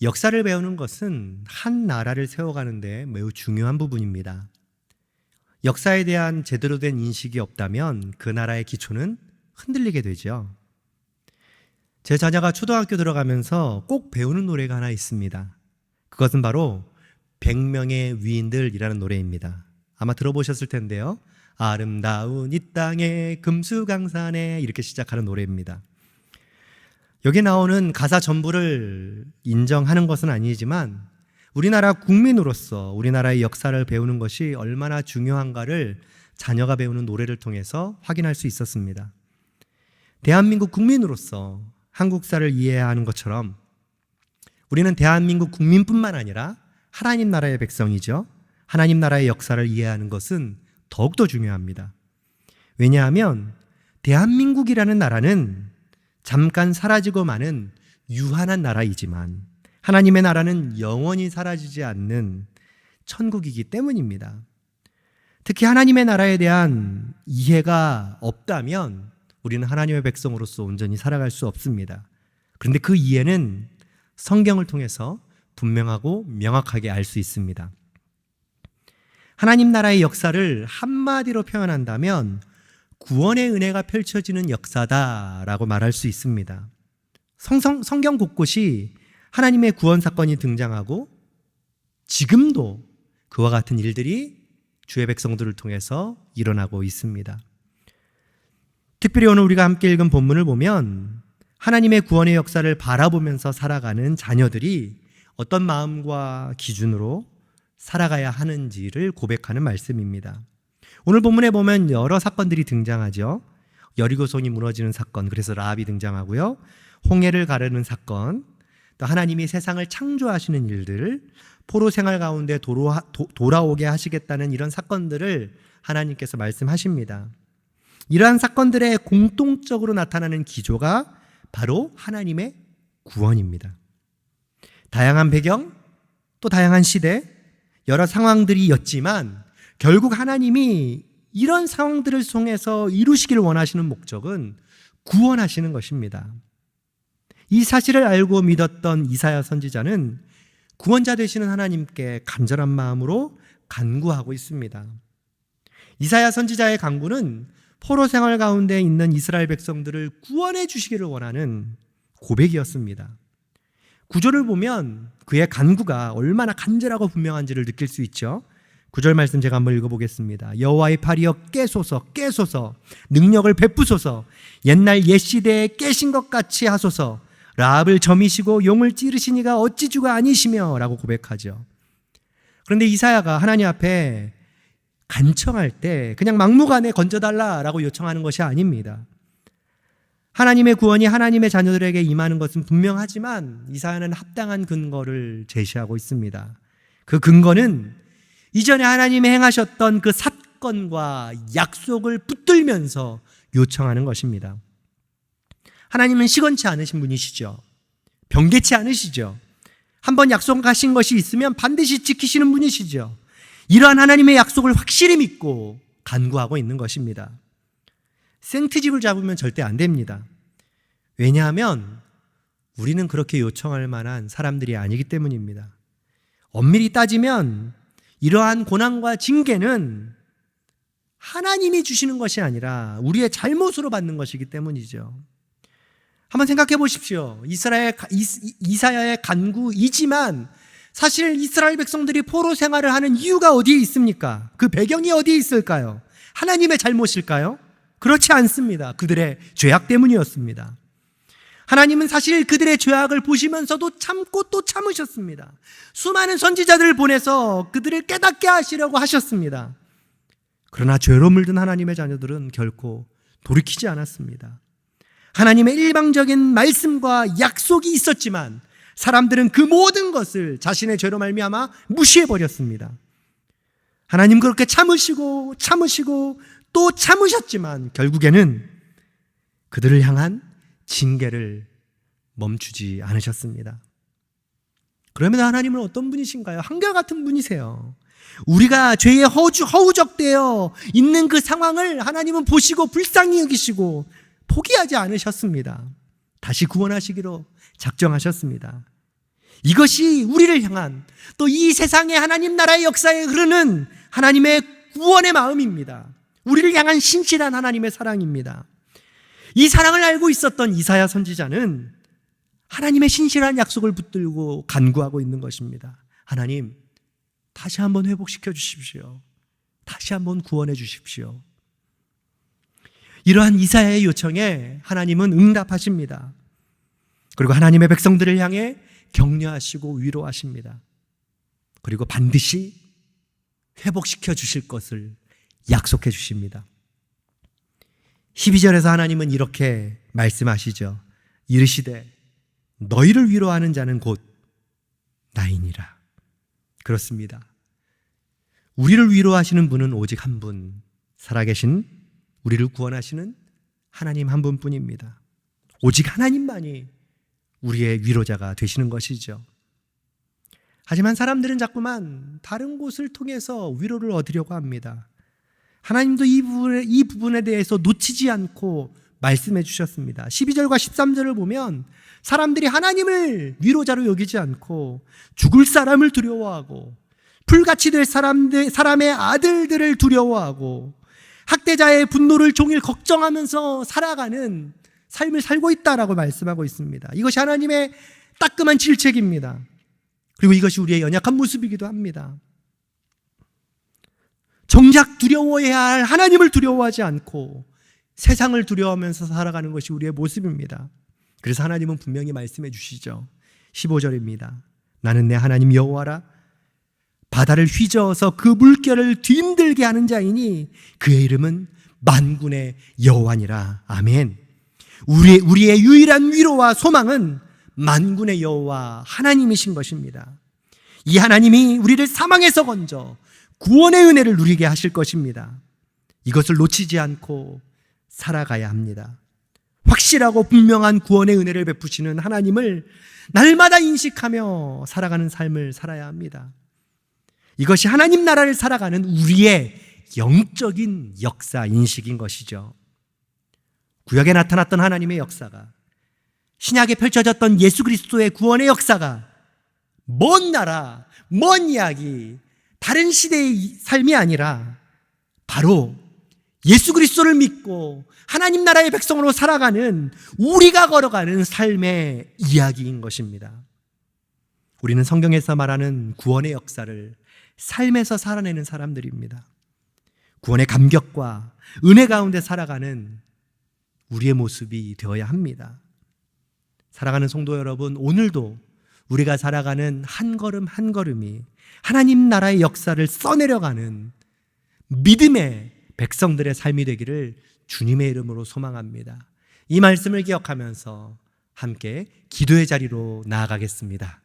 역사를 배우는 것은 한 나라를 세워가는데 매우 중요한 부분입니다. 역사에 대한 제대로 된 인식이 없다면 그 나라의 기초는 흔들리게 되죠. 제 자녀가 초등학교 들어가면서 꼭 배우는 노래가 하나 있습니다. 그것은 바로 100명의 위인들이라는 노래입니다. 아마 들어보셨을 텐데요. 아름다운 이 땅에 금수강산에 이렇게 시작하는 노래입니다. 여기 나오는 가사 전부를 인정하는 것은 아니지만 우리나라 국민으로서 우리나라의 역사를 배우는 것이 얼마나 중요한가를 자녀가 배우는 노래를 통해서 확인할 수 있었습니다. 대한민국 국민으로서 한국사를 이해해야 하는 것처럼 우리는 대한민국 국민뿐만 아니라 하나님 나라의 백성이죠. 하나님 나라의 역사를 이해하는 것은 더욱더 중요합니다. 왜냐하면 대한민국이라는 나라는 잠깐 사라지고 마는 유한한 나라이지만 하나님의 나라는 영원히 사라지지 않는 천국이기 때문입니다. 특히 하나님의 나라에 대한 이해가 없다면 우리는 하나님의 백성으로서 온전히 살아갈 수 없습니다. 그런데 그 이해는 성경을 통해서 분명하고 명확하게 알 수 있습니다. 하나님 나라의 역사를 한마디로 표현한다면 구원의 은혜가 펼쳐지는 역사다라고 말할 수 있습니다. 성경 곳곳이 하나님의 구원 사건이 등장하고 지금도 그와 같은 일들이 주의 백성들을 통해서 일어나고 있습니다. 특별히 오늘 우리가 함께 읽은 본문을 보면 하나님의 구원의 역사를 바라보면서 살아가는 자녀들이 어떤 마음과 기준으로 살아가야 하는지를 고백하는 말씀입니다. 오늘 본문에 보면 여러 사건들이 등장하죠. 여리고성이 무너지는 사건, 그래서 라합이 등장하고요. 홍해를 가르는 사건, 또 하나님이 세상을 창조하시는 일들, 포로 생활 가운데 돌아오게 하시겠다는 이런 사건들을 하나님께서 말씀하십니다. 이러한 사건들의 공통적으로 나타나는 기조가 바로 하나님의 구원입니다. 다양한 배경, 또 다양한 시대, 여러 상황들이었지만 결국 하나님이 이런 상황들을 통해서 이루시기를 원하시는 목적은 구원하시는 것입니다. 이 사실을 알고 믿었던 이사야 선지자는 구원자 되시는 하나님께 간절한 마음으로 간구하고 있습니다. 이사야 선지자의 간구는 포로 생활 가운데 있는 이스라엘 백성들을 구원해 주시기를 원하는 고백이었습니다. 구절을 보면 그의 간구가 얼마나 간절하고 분명한지를 느낄 수 있죠. 9절 말씀 제가 한번 읽어보겠습니다. 여호와의 팔이여 깨소서 깨소서 능력을 베푸소서 옛날 옛시대에 깨신 것 같이 하소서 라합을 점이시고 용을 찌르신 이가 어찌 주가 아니시며 라고 고백하죠. 그런데 이사야가 하나님 앞에 간청할 때 그냥 막무가내 건져달라라고 요청하는 것이 아닙니다. 하나님의 구원이 하나님의 자녀들에게 임하는 것은 분명하지만 이사야는 합당한 근거를 제시하고 있습니다. 그 근거는 이전에 하나님이 행하셨던 그 사건과 약속을 붙들면서 요청하는 것입니다. 하나님은 시건치 않으신 분이시죠. 변개치 않으시죠. 한번 약속하신 것이 있으면 반드시 지키시는 분이시죠. 이러한 하나님의 약속을 확실히 믿고 간구하고 있는 것입니다. 생트집을 잡으면 절대 안 됩니다. 왜냐하면 우리는 그렇게 요청할 만한 사람들이 아니기 때문입니다. 엄밀히 따지면 이러한 고난과 징계는 하나님이 주시는 것이 아니라 우리의 잘못으로 받는 것이기 때문이죠. 한번 생각해 보십시오. 이사야의 간구이지만 사실 이스라엘 백성들이 포로 생활을 하는 이유가 어디에 있습니까? 그 배경이 어디에 있을까요? 하나님의 잘못일까요? 그렇지 않습니다. 그들의 죄악 때문이었습니다. 하나님은 사실 그들의 죄악을 보시면서도 참고 또 참으셨습니다. 수많은 선지자들을 보내서 그들을 깨닫게 하시려고 하셨습니다. 그러나 죄로 물든 하나님의 자녀들은 결코 돌이키지 않았습니다. 하나님의 일방적인 말씀과 약속이 있었지만 사람들은 그 모든 것을 자신의 죄로 말미암아 무시해버렸습니다. 하나님 그렇게 참으시고 또 참으셨지만 결국에는 그들을 향한 징계를 멈추지 않으셨습니다. 그러면 하나님은 어떤 분이신가요? 한결같은 분이세요. 우리가 죄에 허우적되어 있는 그 상황을 하나님은 보시고 불쌍히 여기시고 포기하지 않으셨습니다. 다시 구원하시기로 작정하셨습니다. 이것이 우리를 향한 또 이 세상의 하나님 나라의 역사에 흐르는 하나님의 구원의 마음입니다. 우리를 향한 신실한 하나님의 사랑입니다. 이 사랑을 알고 있었던 이사야 선지자는 하나님의 신실한 약속을 붙들고 간구하고 있는 것입니다. 하나님, 다시 한번 회복시켜 주십시오. 다시 한번 구원해 주십시오. 이러한 이사야의 요청에 하나님은 응답하십니다. 그리고 하나님의 백성들을 향해 격려하시고 위로하십니다. 그리고 반드시 회복시켜 주실 것을 약속해 주십니다. 12절에서 하나님은 이렇게 말씀하시죠. 이르시되 너희를 위로하는 자는 곧 나이니라. 그렇습니다. 우리를 위로하시는 분은 오직 한 분, 살아계신 우리를 구원하시는 하나님 한 분뿐입니다. 오직 하나님만이 우리의 위로자가 되시는 것이죠. 하지만 사람들은 자꾸만 다른 곳을 통해서 위로를 얻으려고 합니다. 하나님도 이 부분에 대해서 놓치지 않고 말씀해 주셨습니다. 12절과 13절을 보면 사람들이 하나님을 위로자로 여기지 않고 죽을 사람을 두려워하고 불같이 될 사람의 아들들을 두려워하고 학대자의 분노를 종일 걱정하면서 살아가는 삶을 살고 있다라고 말씀하고 있습니다. 이것이 하나님의 따끔한 질책입니다. 그리고 이것이 우리의 연약한 모습이기도 합니다. 정작 두려워해야 할 하나님을 두려워하지 않고 세상을 두려워하면서 살아가는 것이 우리의 모습입니다. 그래서 하나님은 분명히 말씀해 주시죠. 15절입니다. 나는 내 하나님 여호와라. 바다를 휘저어서 그 물결을 뒤흔들게 하는 자이니 그의 이름은 만군의 여호와니라. 아멘. 우리의 유일한 위로와 소망은 만군의 여호와 하나님이신 것입니다. 이 하나님이 우리를 사망에서 건져 구원의 은혜를 누리게 하실 것입니다. 이것을 놓치지 않고 살아가야 합니다. 확실하고 분명한 구원의 은혜를 베푸시는 하나님을 날마다 인식하며 살아가는 삶을 살아야 합니다. 이것이 하나님 나라를 살아가는 우리의 영적인 역사 인식인 것이죠. 구약에 나타났던 하나님의 역사가, 신약에 펼쳐졌던 예수 그리스도의 구원의 역사가 먼 나라, 먼 이야기, 다른 시대의 삶이 아니라 바로 예수 그리스도를 믿고 하나님 나라의 백성으로 살아가는 우리가 걸어가는 삶의 이야기인 것입니다. 우리는 성경에서 말하는 구원의 역사를 삶에서 살아내는 사람들입니다. 구원의 감격과 은혜 가운데 살아가는 우리의 모습이 되어야 합니다. 사랑하는 성도 여러분, 오늘도 우리가 살아가는 한 걸음 한 걸음이 하나님 나라의 역사를 써내려가는 믿음의 백성들의 삶이 되기를 주님의 이름으로 소망합니다. 이 말씀을 기억하면서 함께 기도의 자리로 나아가겠습니다.